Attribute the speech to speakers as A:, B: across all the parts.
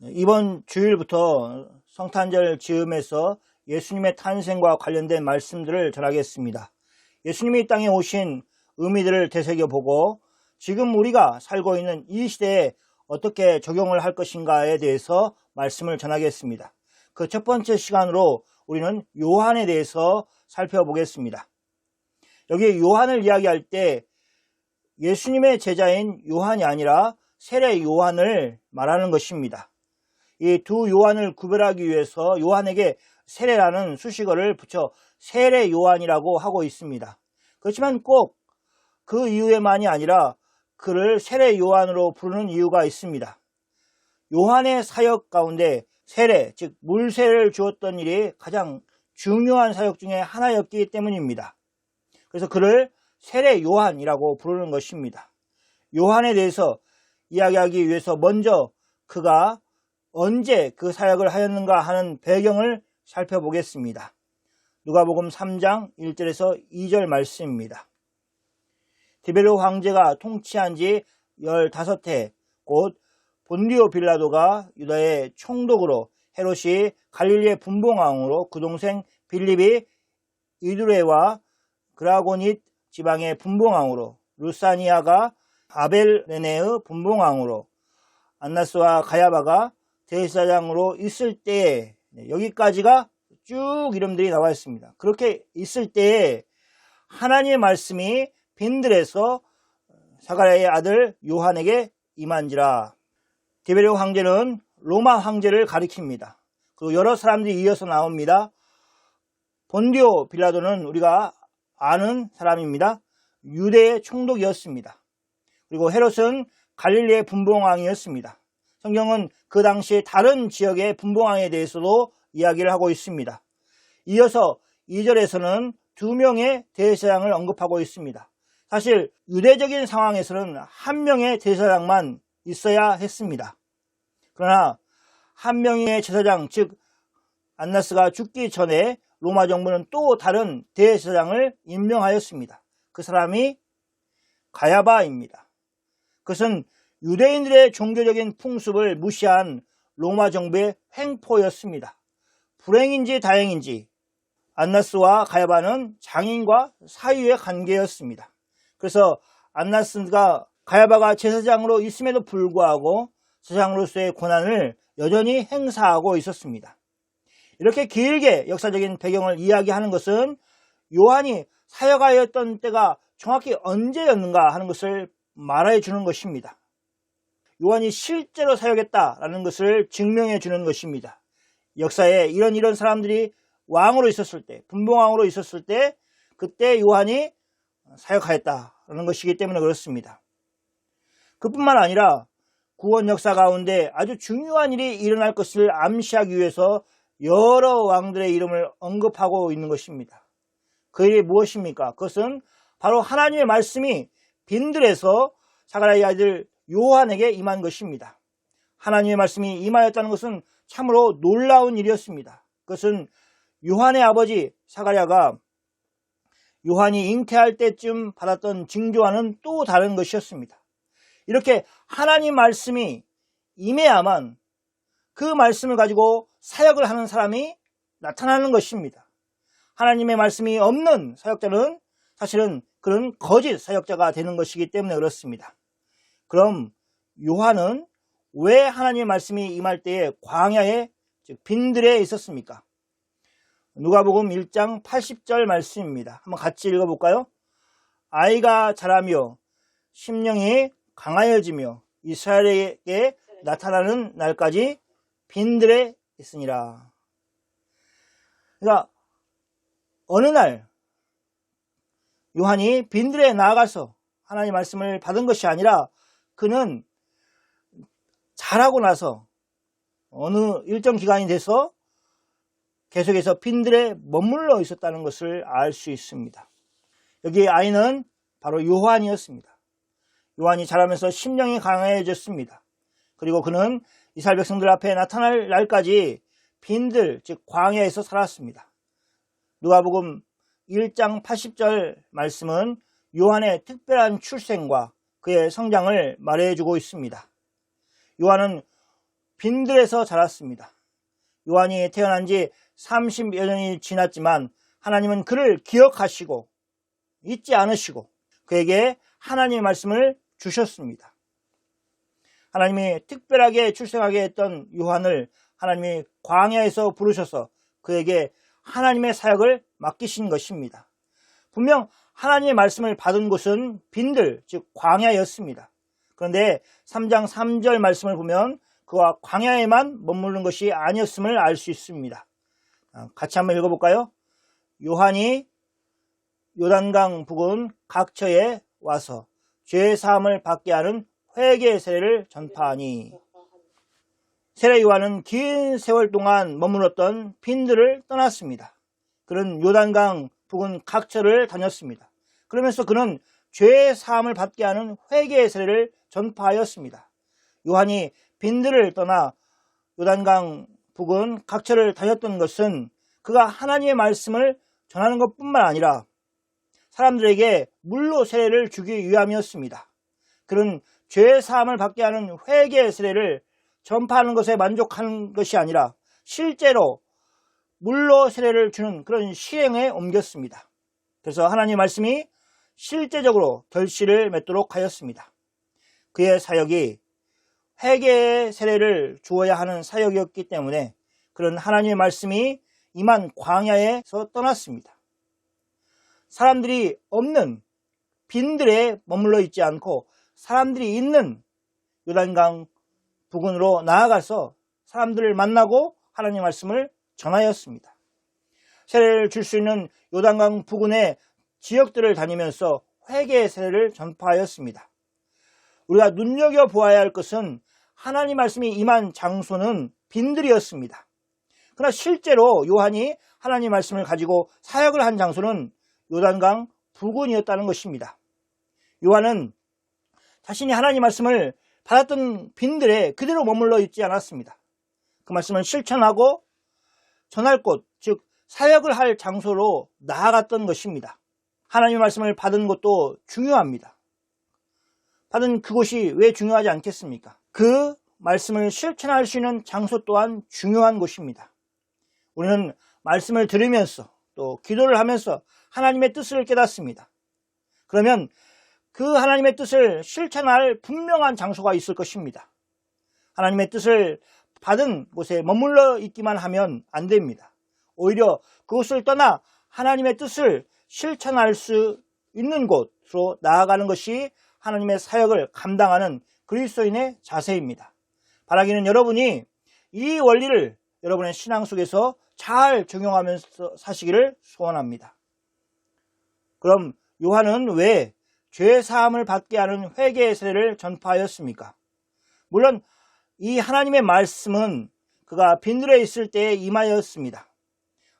A: 이번 주일부터 성탄절 즈음에서 예수님의 탄생과 관련된 말씀들을 전하겠습니다. 예수님이 이 땅에 오신 의미들을 되새겨보고 지금 우리가 살고 있는 이 시대에 어떻게 적용을 할 것인가에 대해서 말씀을 전하겠습니다. 그 첫 번째 시간으로 우리는 요한에 대해서 살펴보겠습니다. 여기 요한을 이야기할 때 예수님의 제자인 요한이 아니라 세례 요한을 말하는 것입니다. 이 두 요한을 구별하기 위해서 요한에게 세례라는 수식어를 붙여 세례 요한이라고 하고 있습니다. 그렇지만 꼭 그 이유에만이 아니라 그를 세례 요한으로 부르는 이유가 있습니다. 요한의 사역 가운데 세례, 즉 물세례를 주었던 일이 가장 중요한 사역 중에 하나였기 때문입니다. 그래서 그를 세례 요한이라고 부르는 것입니다. 요한에 대해서 이야기하기 위해서 먼저 그가 언제 그 사역을 하였는가 하는 배경을 살펴보겠습니다. 누가복음 3장 1절에서 2절 말씀입니다. 디베르 황제가 통치한 지 15해 곧 본디오 빌라도가 유다의 총독으로 헤롯이 갈릴리의 분봉왕으로 그 동생 빌립이 이두레와 그라고닛 지방의 분봉왕으로 루사니아가 아벨레네의 분봉왕으로 안나스와 가야바가 대제사장으로 있을 때에 여기까지가 쭉 이름들이 나와 있습니다. 그렇게 있을 때에 하나님의 말씀이 빈들에서 사가랴의 아들 요한에게 임한지라. 디베르 황제는 로마 황제를 가리킵니다. 그리고 여러 사람들이 이어서 나옵니다. 본디오 빌라도는 우리가 아는 사람입니다. 유대의 총독이었습니다. 그리고 헤롯은 갈릴리의 분봉왕이었습니다. 성경은 그 당시 다른 지역의 분봉왕에 대해서도 이야기를 하고 있습니다. 이어서 2절에서는 2명의 대제사장을 언급하고 있습니다. 사실 유대적인 상황에서는 한 명의 대제사장만 있어야 했습니다. 그러나 한 명의 제사장, 즉 안나스가 죽기 전에 로마 정부는 또 다른 대제사장을 임명하였습니다. 그 사람이 가야바입니다. 그것은 유대인들의 종교적인 풍습을 무시한 로마 정부의 횡포였습니다. 불행인지 다행인지 안나스와 가야바는 장인과 사위의 관계였습니다. 그래서 안나스가 가야바가 제사장으로 있음에도 불구하고 제사장으로서의 권한을 여전히 행사하고 있었습니다. 이렇게 길게 역사적인 배경을 이야기하는 것은 요한이 사역하였던 때가 정확히 언제였는가 하는 것을 말해 주는 것입니다. 요한이 실제로 사역했다라는 것을 증명해 주는 것입니다. 역사에 이런 사람들이 왕으로 있었을 때, 분봉왕으로 있었을 때 그때 요한이 사역하였다라는 것이기 때문에 그렇습니다. 그뿐만 아니라 구원 역사 가운데 아주 중요한 일이 일어날 것을 암시하기 위해서 여러 왕들의 이름을 언급하고 있는 것입니다. 그 일이 무엇입니까? 그것은 바로 하나님의 말씀이 빈들에서 사가랴의 아들 요한에게 임한 것입니다. 하나님의 말씀이 임하였다는 것은 참으로 놀라운 일이었습니다. 그것은 요한의 아버지 사가랴가 요한이 잉태할 때쯤 받았던 징조와는 또 다른 것이었습니다. 이렇게 하나님 말씀이 임해야만 그 말씀을 가지고 사역을 하는 사람이 나타나는 것입니다. 하나님의 말씀이 없는 사역자는 사실은 그런 거짓 사역자가 되는 것이기 때문에 그렇습니다. 그럼 요한은 왜 하나님의 말씀이 임할 때에 광야에 즉 빈들에 있었습니까? 누가복음 1장 80절 말씀입니다. 한번 같이 읽어볼까요? 아이가 자라며 심령이 강하여지며 이스라엘에게 나타나는 날까지 빈들에 있으니라. 그러니까 어느 날 요한이 빈들에 나아가서 하나님의 말씀을 받은 것이 아니라 그는 자라고 나서 어느 일정 기간이 돼서 계속해서 빈들에 머물러 있었다는 것을 알 수 있습니다. 여기 아이는 바로 요한이었습니다. 요한이 자라면서 심령이 강해졌습니다. 그리고 그는 이스라엘 백성들 앞에 나타날 날까지 빈들, 즉 광야에서 살았습니다. 누가복음 1장 80절 말씀은 요한의 특별한 출생과 그의 성장을 말해주고 있습니다. 요한은 빈들에서 자랐습니다. 요한이 태어난 지 30여 년이 지났지만 하나님은 그를 기억하시고 잊지 않으시고 그에게 하나님의 말씀을 주셨습니다. 하나님이 특별하게 출생하게 했던 요한을 하나님이 광야에서 부르셔서 그에게 하나님의 사역을 맡기신 것입니다. 분명 하나님의 말씀을 받은 곳은 빈들, 즉 광야였습니다. 그런데 3장 3절 말씀을 보면 그와 광야에만 머무르는 것이 아니었음을 알 수 있습니다. 같이 한번 읽어볼까요? 요한이 요단강 부근 각처에 와서 죄 사함을 받게 하는 회개의 세례를 전파하니, 세례 요한은 긴 세월 동안 머물렀던 빈들을 떠났습니다. 그는 요단강 부근 각처를 다녔습니다. 그러면서 그는 죄 사함을 받게 하는 회개의 세례를 전파하였습니다. 요한이 빈들을 떠나 요단강 부근 각처를 다녔던 것은 그가 하나님의 말씀을 전하는 것뿐만 아니라 사람들에게 물로 세례를 주기 위함이었습니다. 그는 죄 사함을 받게 하는 회개의 세례를 전파하는 것에 만족하는 것이 아니라 실제로 물로 세례를 주는 그런 실행에 옮겼습니다. 그래서 하나님의 말씀이 실제적으로 결실을 맺도록 하였습니다. 그의 사역이 회개의 세례를 주어야 하는 사역이었기 때문에 그런 하나님의 말씀이 임한 광야에서 떠났습니다. 사람들이 없는 빈들에 머물러 있지 않고 사람들이 있는 요단강 부근으로 나아가서 사람들을 만나고 하나님의 말씀을 전하였습니다. 세례를 줄 수 있는 요단강 부근의 지역들을 다니면서 회개의 세례를 전파하였습니다. 우리가 눈여겨보아야 할 것은 하나님 말씀이 임한 장소는 빈들이었습니다. 그러나 실제로 요한이 하나님 말씀을 가지고 사역을 한 장소는 요단강 부근이었다는 것입니다. 요한은 자신이 하나님 말씀을 받았던 빈들에 그대로 머물러 있지 않았습니다. 그 말씀을 실천하고 전할 곳, 즉 사역을 할 장소로 나아갔던 것입니다. 하나님의 말씀을 받은 것도 중요합니다. 받은 그곳이 왜 중요하지 않겠습니까? 그 말씀을 실천할 수 있는 장소 또한 중요한 곳입니다. 우리는 말씀을 들으면서 또 기도를 하면서 하나님의 뜻을 깨닫습니다. 그러면 그 하나님의 뜻을 실천할 분명한 장소가 있을 것입니다. 하나님의 뜻을 받은 곳에 머물러 있기만 하면 안 됩니다. 오히려 그곳을 떠나 하나님의 뜻을 실천할 수 있는 곳으로 나아가는 것이 하나님의 사역을 감당하는 그리스도인의 자세입니다. 바라기는 여러분이 이 원리를 여러분의 신앙 속에서 잘 적용하면서 사시기를 소원합니다. 그럼 요한은 왜 죄 사함을 받게 하는 회개의 세례를 전파하였습니까? 물론 이 하나님의 말씀은 그가 빈들에 있을 때에 임하였습니다.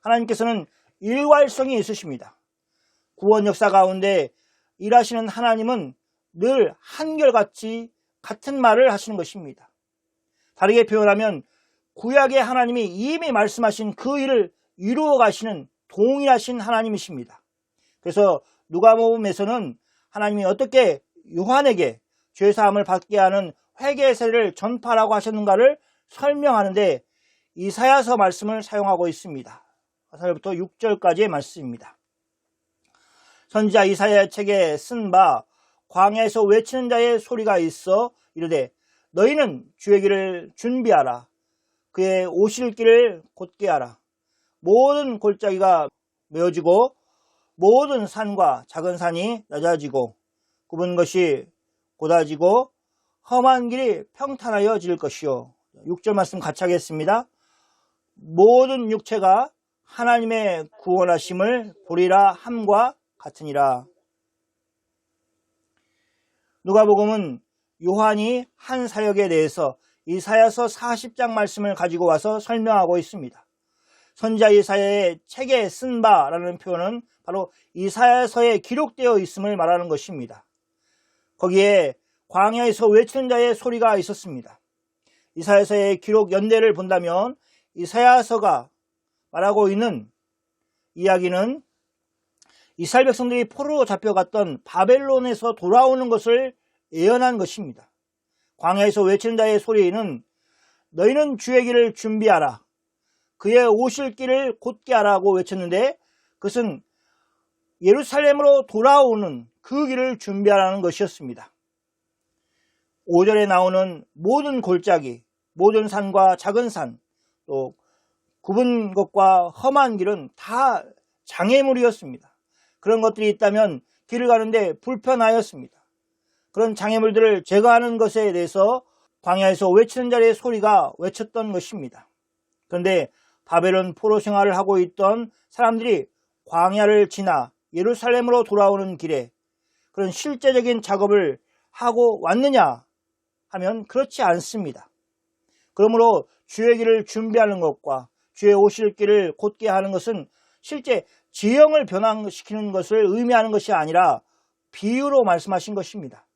A: 하나님께서는 일괄성이 있으십니다. 구원 역사 가운데 일하시는 하나님은 늘 한결같이 같은 말을 하시는 것입니다. 다르게 표현하면 구약의 하나님이 이미 말씀하신 그 일을 이루어 가시는 동일하신 하나님이십니다. 그래서 누가복음에서는 하나님이 어떻게 요한에게 죄사함을 받게 하는 회개의 세례를 전파라고 하셨는가를 설명하는데 이사야서 말씀을 사용하고 있습니다. 4절부터 6절까지의 말씀입니다. 선지자 이사야 책에 쓴 바 광야에서 외치는 자의 소리가 있어 이르되 너희는 주의 길을 준비하라. 그의 오실 길을 곧게 하라. 모든 골짜기가 메어지고 모든 산과 작은 산이 낮아지고 굽은 것이 곧아지고 험한 길이 평탄하여질 것이요. 6절 말씀 같이 하겠습니다. 모든 육체가 하나님의 구원하심을 보리라 함과 같으니라. 누가복음은 요한이 한 사역에 대해서 이사야서 40장 말씀을 가지고 와서 설명하고 있습니다. 선지자 이사야의 책에 쓴 바라는 표현은 바로 이사야서에 기록되어 있음을 말하는 것입니다. 거기에 광야에서 외치는 자의 소리가 있었습니다. 이사야서의 기록 연대를 본다면 이사야서가 말하고 있는 이야기는 이스라엘 백성들이 포로로 잡혀갔던 바벨론에서 돌아오는 것을 예언한 것입니다. 광야에서 외치는 자의 소리는 너희는 주의 길을 준비하라. 그의 오실 길을 곧게 하라고 외쳤는데 그것은 예루살렘으로 돌아오는 그 길을 준비하라는 것이었습니다. 5절에 나오는 모든 골짜기, 모든 산과 작은 산, 또 굽은 것과 험한 길은 다 장애물이었습니다. 그런 것들이 있다면 길을 가는데 불편하였습니다. 그런 장애물들을 제거하는 것에 대해서 광야에서 외치는 자리의 소리가 외쳤던 것입니다. 그런데 바벨론 포로 생활을 하고 있던 사람들이 광야를 지나 예루살렘으로 돌아오는 길에 그런 실제적인 작업을 하고 왔느냐 하면 그렇지 않습니다. 그러므로 주의 길을 준비하는 것과 주의 오실 길을 곧게 하는 것은 실제 지형을 변화시키는 것을 의미하는 것이 아니라 비유로 말씀하신 것입니다.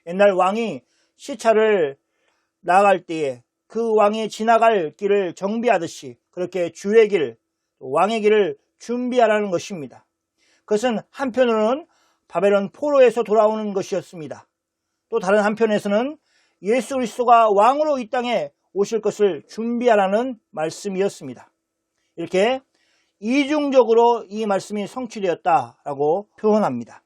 A: 옛날 왕이 시차를 나아갈 때에 그 왕이 지나갈 길을 정비하듯이 그렇게 주의 길, 왕의 길을 준비하라는 것입니다. 그것은 한편으로는 바벨론 포로에서 돌아오는 것이었습니다. 또 다른 한편에서는 예수 그리스도가 왕으로 이 땅에 오실 것을 준비하라는 말씀이었습니다. 이렇게 이중적으로 이 말씀이 성취되었다라고 표현합니다.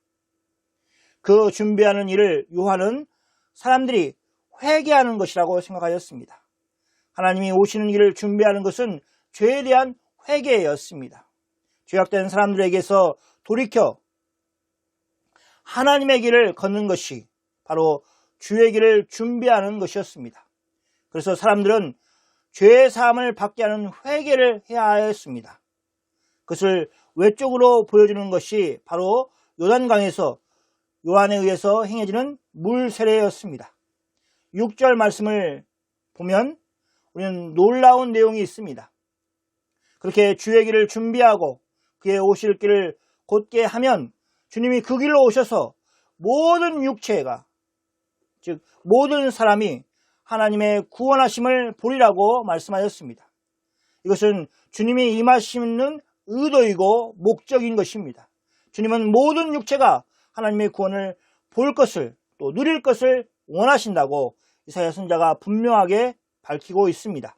A: 그 준비하는 일을 요한은 사람들이 회개하는 것이라고 생각하였습니다. 하나님이 오시는 일을 준비하는 것은 죄에 대한 회개였습니다. 죄악된 사람들에게서 돌이켜 하나님의 길을 걷는 것이 바로 주의 길을 준비하는 것이었습니다. 그래서 사람들은 죄의 사함을 받게 하는 회개를 해야 하였습니다. 그것을 외적으로 보여주는 것이 바로 요단강에서 요한에 의해서 행해지는 물 세례였습니다. 6절 말씀을 보면 우리는 놀라운 내용이 있습니다. 그렇게 주의 길을 준비하고 그의 오실 길을 곧게 하면 주님이 그 길로 오셔서 모든 육체가, 즉 모든 사람이 하나님의 구원하심을 보리라고 말씀하셨습니다. 이것은 주님이 임하시는 의도이고 목적인 것입니다. 주님은 모든 육체가 하나님의 구원을 볼 것을 또 누릴 것을 원하신다고 이사야 선지자가 분명하게 밝히고 있습니다.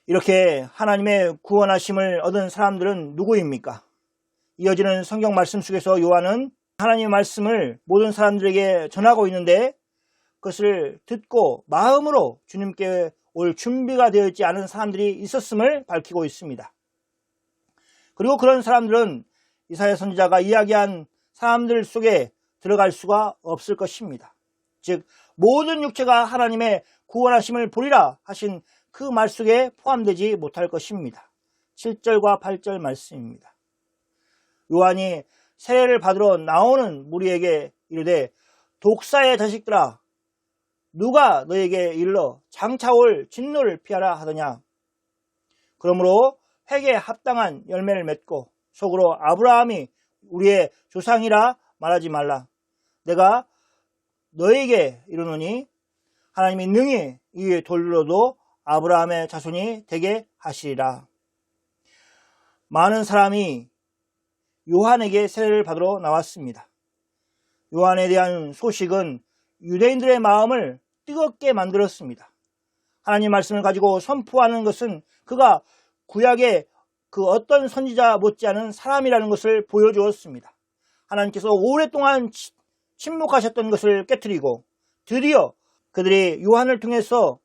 A: 이렇게 하나님의 구원하심을 얻은 사람들은 누구입니까? 이어지는 성경 말씀 속에서 요한은 하나님의 말씀을 모든 사람들에게 전하고 있는데 그것을 듣고 마음으로 주님께 올 준비가 되어 있지 않은 사람들이 있었음을 밝히고 있습니다. 그리고 그런 사람들은 이사야 선지자가 이야기한 사람들 속에 들어갈 수가 없을 것입니다. 즉 모든 육체가 하나님의 구원하심을 보리라 하신 그 말 속에 포함되지 못할 것입니다. 7절과 8절 말씀입니다. 요한이 세례를 받으러 나오는 무리에게 이르되 독사의 자식들아 누가 너에게 일러 장차올 진노를 피하라 하더냐. 그러므로 회개에 합당한 열매를 맺고 속으로 아브라함이 우리의 조상이라 말하지 말라. 내가 너에게 이르노니 하나님이 능히 이 돌로도 아브라함의 자손이 되게 하시리라. 많은 사람이 요한에게 세례를 받으러 나왔습니다. 요한에 대한 소식은 유대인들의 마음을 뜨겁게 만들었습니다. 하나님 말씀을 가지고 선포하는 것은 그가 구약의 그 어떤 선지자 못지않은 사람이라는 것을 보여주었습니다. 하나님께서 오랫동안 침묵하셨던 것을 깨트리고 드디어 그들이 요한을 통해서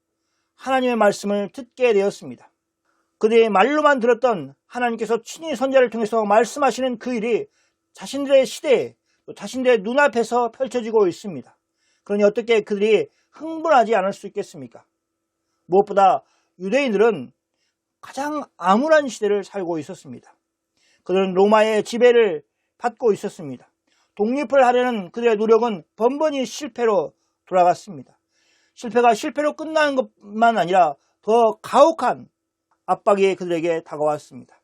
A: 하나님의 말씀을 듣게 되었습니다. 그들의 말로만 들었던 하나님께서 친히 선지자를 통해서 말씀하시는 그 일이 자신들의 시대에 또 자신들의 눈앞에서 펼쳐지고 있습니다. 그러니 어떻게 그들이 흥분하지 않을 수 있겠습니까? 무엇보다 유대인들은 가장 암울한 시대를 살고 있었습니다. 그들은 로마의 지배를 받고 있었습니다. 독립을 하려는 그들의 노력은 번번이 실패로 돌아갔습니다. 실패가 실패로 끝나는 것만 아니라 더 가혹한 압박이 그들에게 다가왔습니다.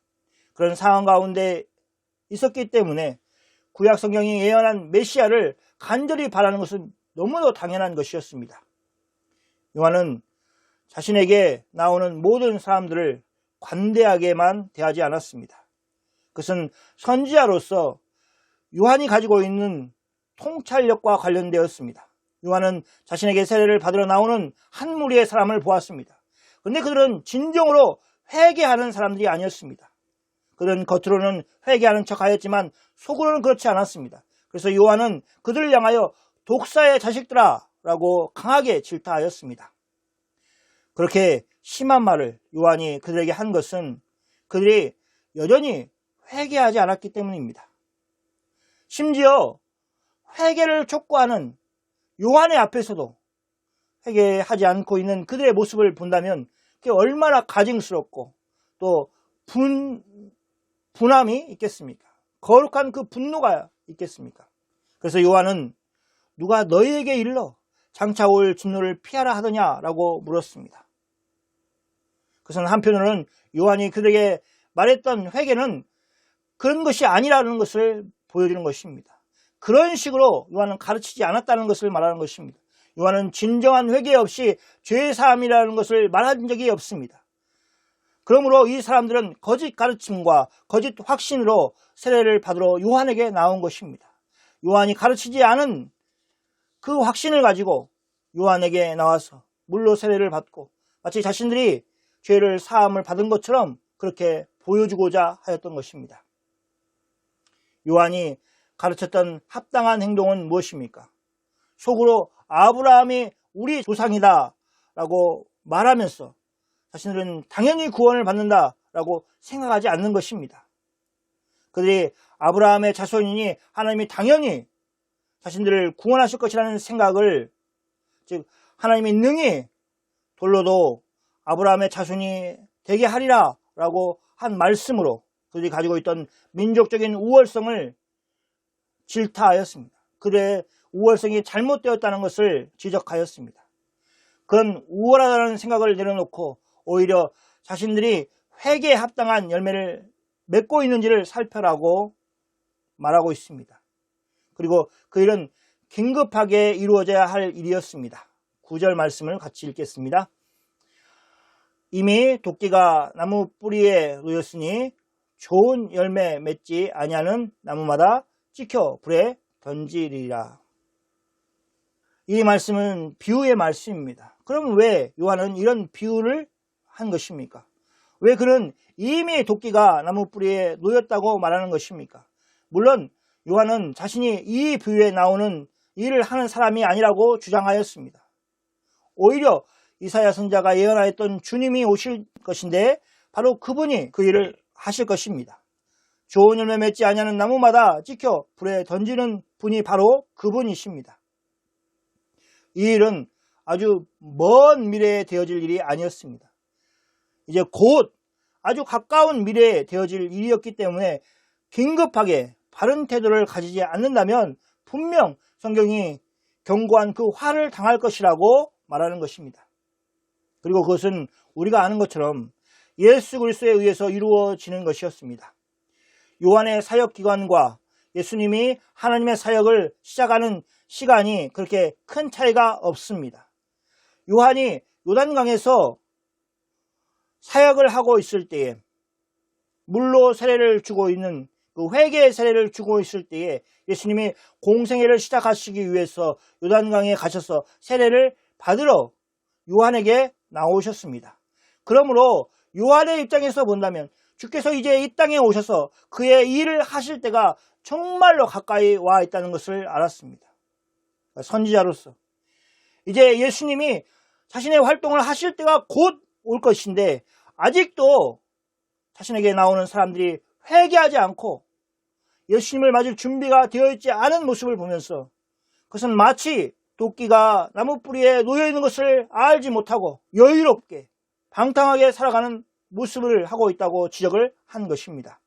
A: 그런 상황 가운데 있었기 때문에 구약 성경이 예언한 메시아를 간절히 바라는 것은 너무도 당연한 것이었습니다. 요한은 자신에게 나오는 모든 사람들을 관대하게만 대하지 않았습니다. 그것은 선지자로서 요한이 가지고 있는 통찰력과 관련되었습니다. 요한은 자신에게 세례를 받으러 나오는 한 무리의 사람을 보았습니다. 그런데 그들은 진정으로 회개하는 사람들이 아니었습니다. 그들은 겉으로는 회개하는 척하였지만 속으로는 그렇지 않았습니다. 그래서 요한은 그들을 향하여 독사의 자식들아 라고 강하게 질타하였습니다. 그렇게 심한 말을 요한이 그들에게 한 것은 그들이 여전히 회개하지 않았기 때문입니다. 심지어 회개를 촉구하는 요한의 앞에서도 회개하지 않고 있는 그들의 모습을 본다면 그게 얼마나 가증스럽고 또 분함이 있겠습니까? 거룩한 그 분노가 있겠습니까? 그래서 요한은 누가 너희에게 일러 장차 올 진노를 피하라 하더냐라고 물었습니다. 그것은 한편으로는 요한이 그들에게 말했던 회개는 그런 것이 아니라는 것을 보여주는 것입니다. 그런 식으로 요한은 가르치지 않았다는 것을 말하는 것입니다. 요한은 진정한 회개 없이 죄 사함이라는 것을 말한 적이 없습니다. 그러므로 이 사람들은 거짓 가르침과 거짓 확신으로 세례를 받으러 요한에게 나온 것입니다. 요한이 가르치지 않은 그 확신을 가지고 요한에게 나와서 물로 세례를 받고 마치 자신들이 죄를 사함을 받은 것처럼 그렇게 보여주고자 하였던 것입니다. 요한이 가르쳤던 합당한 행동은 무엇입니까? 속으로 아브라함이 우리 조상이다 라고 말하면서 자신들은 당연히 구원을 받는다라고 생각하지 않는 것입니다. 그들이 아브라함의 자손이니 하나님이 당연히 자신들을 구원하실 것이라는 생각을, 즉 하나님이 능히 돌로도 아브라함의 자손이 되게 하리라 라고 한 말씀으로 그들이 가지고 있던 민족적인 우월성을 질타하였습니다. 그들의 우월성이 잘못되었다는 것을 지적하였습니다. 그런 우월하다는 생각을 내려놓고 오히려 자신들이 회개에 합당한 열매를 맺고 있는지를 살펴라고 말하고 있습니다. 그리고 그 일은 긴급하게 이루어져야 할 일이었습니다. 9절 말씀을 같이 읽겠습니다. 이미 도끼가 나무 뿌리에 놓였으니 좋은 열매 맺지 아니하는 나무마다 찍혀 불에 던지리라. 이 말씀은 비유의 말씀입니다. 그럼 왜 요한은 이런 비유를 한 것입니까? 왜 그는 이미 도끼가 나무 뿌리에 놓였다고 말하는 것입니까? 물론 요한은 자신이 이 비유에 나오는 일을 하는 사람이 아니라고 주장하였습니다. 오히려 이사야 선지자가 예언하였던 주님이 오실 것인데 바로 그분이 그 일을 하실 것입니다. 좋은 열매 맺지 아니하는 나무마다 찍혀 불에 던지는 분이 바로 그분이십니다. 이 일은 아주 먼 미래에 되어질 일이 아니었습니다. 이제 곧 아주 가까운 미래에 되어질 일이었기 때문에 긴급하게 바른 태도를 가지지 않는다면 분명 성경이 경고한 그 화를 당할 것이라고 말하는 것입니다. 그리고 그것은 우리가 아는 것처럼 예수 그리스도에 의해서 이루어지는 것이었습니다. 요한의 사역 기간과 예수님이 하나님의 사역을 시작하는 시간이 그렇게 큰 차이가 없습니다. 요한이 요단강에서 사역을 하고 있을 때에 물로 세례를 주고 있는 그 회개의 세례를 주고 있을 때에 예수님이 공생애를 시작하시기 위해서 요단강에 가셔서 세례를 받으러 요한에게 나오셨습니다. 그러므로 요한의 입장에서 본다면 주께서 이제 이 땅에 오셔서 그의 일을 하실 때가 정말로 가까이 와 있다는 것을 알았습니다. 선지자로서 이제 예수님이 자신의 활동을 하실 때가 곧 올 것인데 아직도 자신에게 나오는 사람들이 회개하지 않고 예수님을 맞을 준비가 되어 있지 않은 모습을 보면서 그것은 마치 도끼가 나무 뿌리에 놓여 있는 것을 알지 못하고 여유롭게 방탕하게 살아가는 모습을 하고 있다고 지적을 한 것입니다.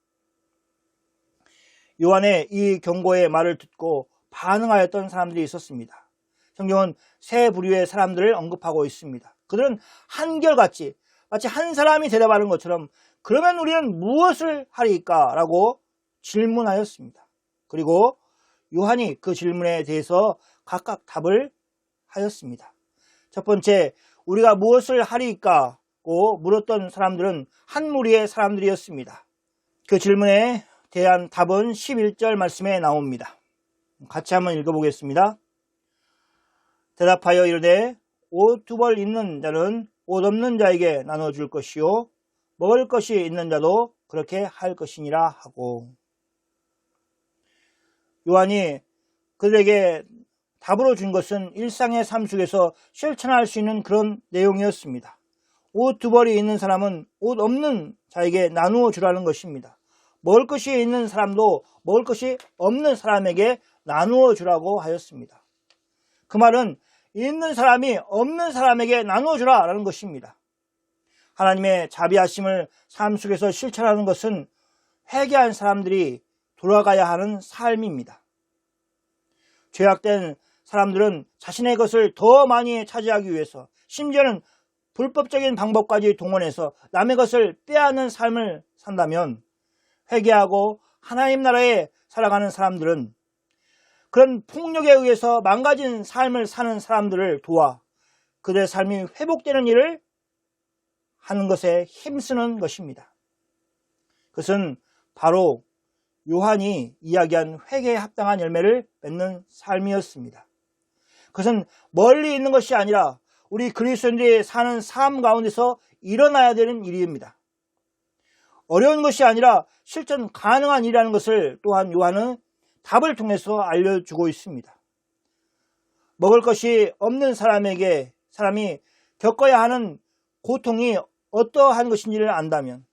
A: 요한의 이 경고의 말을 듣고 반응하였던 사람들이 있었습니다. 성경은 세 부류의 사람들을 언급하고 있습니다. 그들은 한결같이 마치 한 사람이 대답하는 것처럼 그러면 우리는 무엇을 하리까? 라고 질문하였습니다. 그리고 요한이 그 질문에 대해서 각각 답을 하였습니다. 첫 번째, 우리가 무엇을 하리까? 고 물었던 사람들은 한 무리의 사람들이었습니다. 그 질문에 대한 답은 11절 말씀에 나옵니다. 같이 한번 읽어보겠습니다. 대답하여 이르되 옷 두 벌 있는 자는 옷 없는 자에게 나눠줄 것이요 먹을 것이 있는 자도 그렇게 할 것이니라 하고, 요한이 그들에게 답으로 준 것은 일상의 삶 속에서 실천할 수 있는 그런 내용이었습니다. 옷 2벌이 있는 사람은 옷 없는 자에게 나누어 주라는 것입니다. 먹을 것이 있는 사람도 먹을 것이 없는 사람에게 나누어 주라고 하였습니다. 그 말은 있는 사람이 없는 사람에게 나누어 주라라는 것입니다. 하나님의 자비하심을 삶 속에서 실천하는 것은 회개한 사람들이 돌아가야 하는 삶입니다. 죄악된 사람들은 자신의 것을 더 많이 차지하기 위해서, 심지어는 불법적인 방법까지 동원해서 남의 것을 빼앗는 삶을 산다면, 회개하고 하나님 나라에 살아가는 사람들은 그런 폭력에 의해서 망가진 삶을 사는 사람들을 도와 그들의 삶이 회복되는 일을 하는 것에 힘쓰는 것입니다. 그것은 바로 요한이 이야기한 회개에 합당한 열매를 맺는 삶이었습니다. 그것은 멀리 있는 것이 아니라 우리 그리스도인들이 사는 삶 가운데서 일어나야 되는 일입니다. 어려운 것이 아니라 실천 가능한 일이라는 것을 또한 요한은 답을 통해서 알려주고 있습니다. 먹을 것이 없는 사람이 겪어야 하는 고통이 어떠한 것인지를 안다면,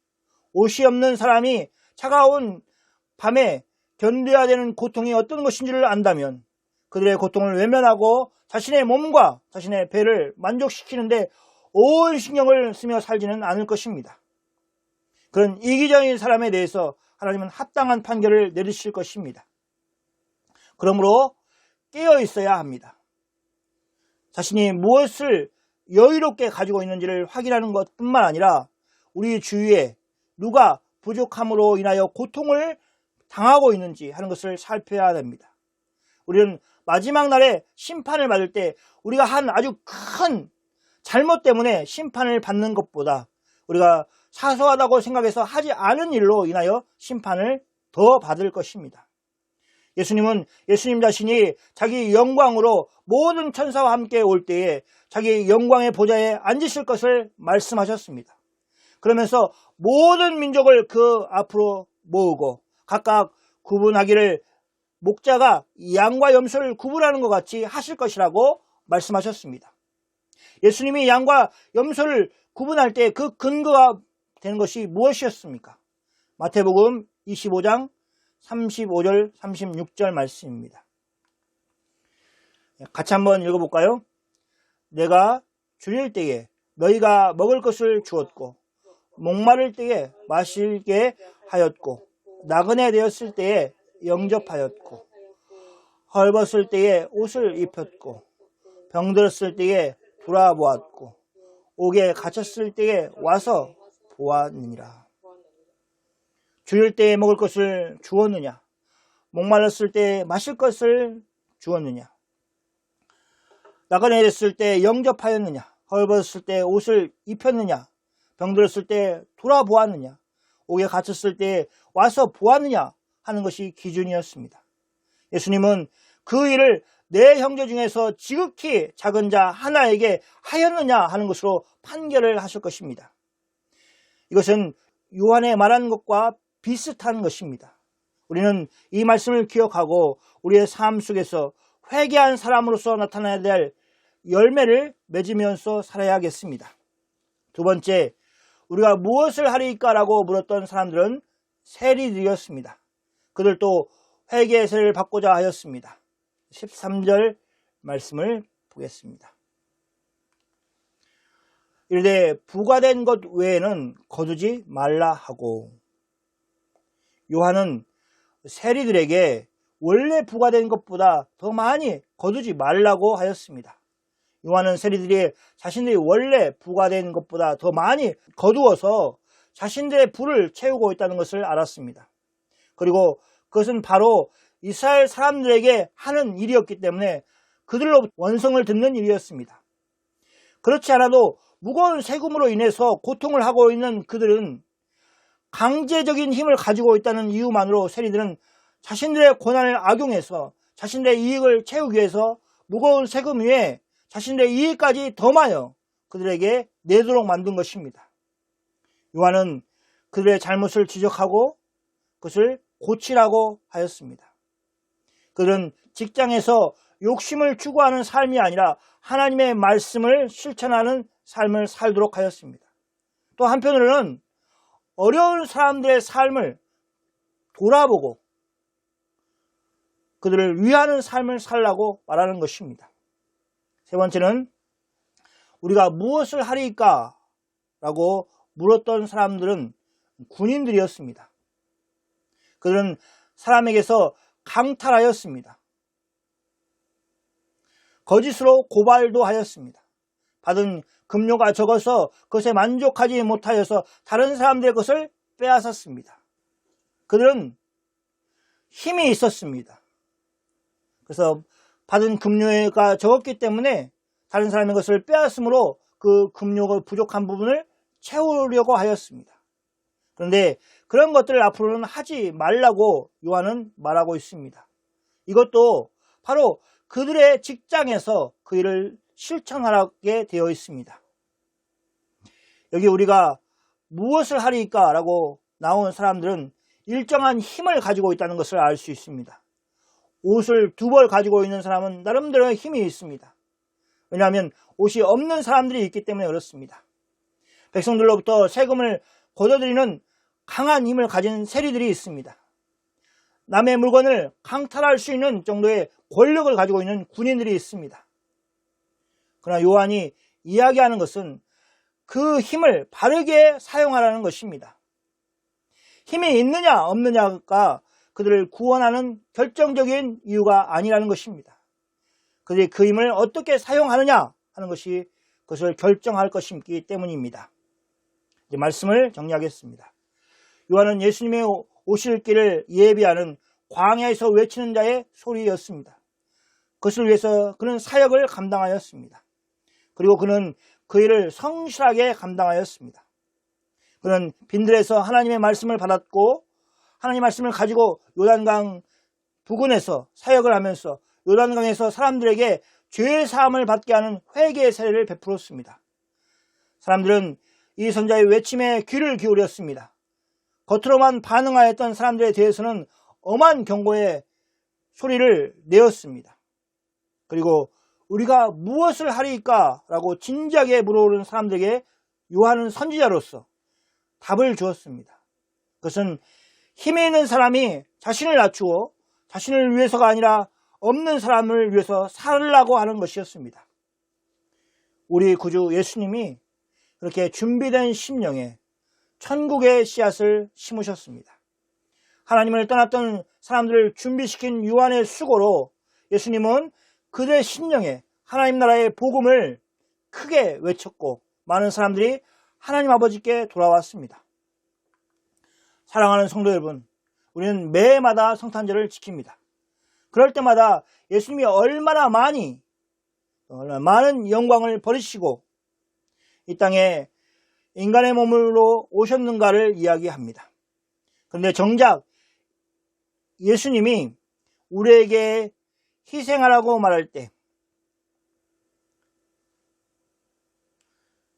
A: 옷이 없는 사람이 차가운 밤에 견뎌야 되는 고통이 어떤 것인지를 안다면, 그들의 고통을 외면하고 자신의 몸과 자신의 배를 만족시키는데 온 신경을 쓰며 살지는 않을 것입니다. 그런 이기적인 사람에 대해서 하나님은 합당한 판결을 내리실 것입니다. 그러므로 깨어 있어야 합니다. 자신이 무엇을 여유롭게 가지고 있는지를 확인하는 것뿐만 아니라 우리 주위에 누가 부족함으로 인하여 고통을 당하고 있는지 하는 것을 살펴야 됩니다. 우리는 마지막 날에 심판을 받을 때 우리가 한 아주 큰 잘못 때문에 심판을 받는 것보다 우리가 사소하다고 생각해서 하지 않은 일로 인하여 심판을 더 받을 것입니다. 예수님은 예수님 자신이 자기 영광으로 모든 천사와 함께 올 때에 자기 영광의 보좌에 앉으실 것을 말씀하셨습니다. 그러면서 모든 민족을 그 앞으로 모으고 각각 구분하기를 목자가 양과 염소를 구분하는 것 같이 하실 것이라고 말씀하셨습니다. 예수님이 양과 염소를 구분할 때 그 근거가 되는 것이 무엇이었습니까? 마태복음 25장 35절 36절 말씀입니다. 같이 한번 읽어볼까요? 내가 줄일 때에 너희가 먹을 것을 주었고 목마를 때에 마시게 하였고 나그네 되었을 때에 영접하였고 헐벗을 때에 옷을 입혔고 병들었을 때에 돌아보았고 옥에 갇혔을 때에 와서 보았느니라. 줄일 때에 먹을 것을 주었느냐? 목말랐을 때에 마실 것을 주었느냐? 나그네 됐을 때 영접하였느냐? 헐벗을 때 옷을 입혔느냐? 병들었을 때 돌아보았느냐? 옥에 갇혔을 때 와서 보았느냐? 하는 것이 기준이었습니다. 예수님은 그 일을 내 형제 중에서 지극히 작은 자 하나에게 하였느냐 하는 것으로 판결을 하실 것입니다. 이것은 요한의 말한 것과 비슷한 것입니다. 우리는 이 말씀을 기억하고 우리의 삶 속에서 회개한 사람으로서 나타나야 될 열매를 맺으면서 살아야겠습니다. 두 번째, 우리가 무엇을 하리까라고 물었던 사람들은 세리들이었습니다. 그들도 회개의 세를 받고자 하였습니다. 13절 말씀을 보겠습니다. 이르되 부과된 것 외에는 거두지 말라 하고, 요한은 세리들에게 원래 부과된 것보다 더 많이 거두지 말라고 하였습니다. 요한은 세리들이 자신들이 원래 부과된 것보다 더 많이 거두어서 자신들의 불을 채우고 있다는 것을 알았습니다. 그리고 그것은 바로 이스라엘 사람들에게 하는 일이었기 때문에 그들로 원성을 듣는 일이었습니다. 그렇지 않아도 무거운 세금으로 인해서 고통을 하고 있는 그들은 강제적인 힘을 가지고 있다는 이유만으로 세리들은 자신들의 권한을 악용해서 자신들의 이익을 채우기 위해서 무거운 세금 위에 자신들의 이익까지 더하여 그들에게 내도록 만든 것입니다. 요한은 그들의 잘못을 지적하고 그것을 고치라고 하였습니다. 그들은 직장에서 욕심을 추구하는 삶이 아니라 하나님의 말씀을 실천하는 삶을 살도록 하였습니다. 또 한편으로는 어려운 사람들의 삶을 돌아보고 그들을 위하는 삶을 살라고 말하는 것입니다. 세 번째는 우리가 무엇을 하리까? 라고 물었던 사람들은 군인들이었습니다. 그들은 사람에게서 강탈하였습니다. 거짓으로 고발도 하였습니다. 받은 급료가 적어서 그것에 만족하지 못하여서 다른 사람들의 것을 빼앗았습니다. 그들은 힘이 있었습니다. 그래서 받은 급료가 적었기 때문에 다른 사람의 것을 빼앗음으로 그 급료가 부족한 부분을 채우려고 하였습니다. 그런데 그런 것들을 앞으로는 하지 말라고 요한은 말하고 있습니다. 이것도 바로 그들의 직장에서 그 일을 실천하게 되어 있습니다. 여기 우리가 무엇을 하리까? 라고 나온 사람들은 일정한 힘을 가지고 있다는 것을 알 수 있습니다. 옷을 2벌 가지고 있는 사람은 나름대로의 힘이 있습니다. 왜냐하면 옷이 없는 사람들이 있기 때문에 그렇습니다. 백성들로부터 세금을 걷어들이는 강한 힘을 가진 세리들이 있습니다. 남의 물건을 강탈할 수 있는 정도의 권력을 가지고 있는 군인들이 있습니다. 그러나 요한이 이야기하는 것은 그 힘을 바르게 사용하라는 것입니다. 힘이 있느냐 없느냐가 그들을 구원하는 결정적인 이유가 아니라는 것입니다. 그들이 그 힘을 어떻게 사용하느냐 하는 것이 그것을 결정할 것이기 때문입니다. 이제 말씀을 정리하겠습니다. 요한은 예수님의 오실 길을 예비하는 광야에서 외치는 자의 소리였습니다. 그것을 위해서 그는 사역을 감당하였습니다. 그리고 그는 그 일을 성실하게 감당하였습니다. 그는 빈들에서 하나님의 말씀을 받았고 하나님의 말씀을 가지고 요단강 부근에서 사역을 하면서 요단강에서 사람들에게 죄의 사함을 받게 하는 회개의 세례를 베풀었습니다. 사람들은 이 선자의 외침에 귀를 기울였습니다. 겉으로만 반응하였던 사람들에 대해서는 엄한 경고의 소리를 내었습니다. 그리고 우리가 무엇을 하리까? 라고 진지하게 물어오는 사람들에게 요한은 선지자로서 답을 주었습니다. 그것은 힘이 있는 사람이 자신을 낮추어 자신을 위해서가 아니라 없는 사람을 위해서 살라고 하는 것이었습니다. 우리 구주 예수님이 그렇게 준비된 심령에 천국의 씨앗을 심으셨습니다. 하나님을 떠났던 사람들을 준비시킨 요한의 수고로 예수님은 그들의 심령에 하나님 나라의 복음을 크게 외쳤고 많은 사람들이 하나님 아버지께 돌아왔습니다. 사랑하는 성도 여러분, 우리는 매해마다 성탄절을 지킵니다. 그럴 때마다 예수님이 얼마나 많은 영광을 버리시고 이 땅에 인간의 몸으로 오셨는가를 이야기합니다. 그런데 정작 예수님이 우리에게 희생하라고 말할 때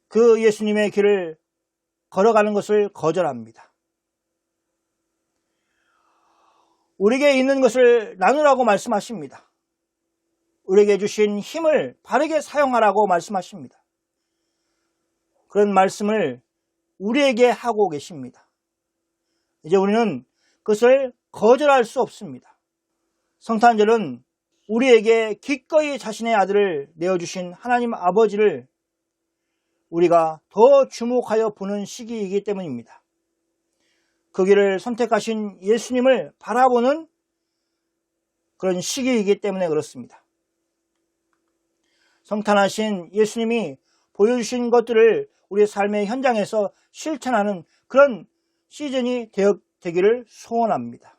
A: 그 예수님의 길을 걸어가는 것을 거절합니다. 우리에게 있는 것을 나누라고 말씀하십니다. 우리에게 주신 힘을 바르게 사용하라고 말씀하십니다. 그런 말씀을 우리에게 하고 계십니다. 이제 우리는 그것을 거절할 수 없습니다. 성탄절은 우리에게 기꺼이 자신의 아들을 내어주신 하나님 아버지를 우리가 더 주목하여 보는 시기이기 때문입니다. 그 길을 선택하신 예수님을 바라보는 그런 시기이기 때문에 그렇습니다. 성탄하신 예수님이 보여주신 것들을 우리의 삶의 현장에서 실천하는 그런 시즌이 되기를 소원합니다.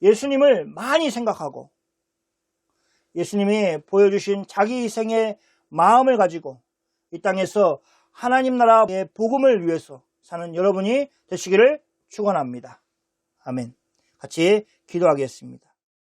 A: 예수님을 많이 생각하고 예수님이 보여주신 자기 희생의 마음을 가지고 이 땅에서 하나님 나라의 복음을 위해서 사는 여러분이 되시기를 축원합니다. 아멘. 같이 기도하겠습니다.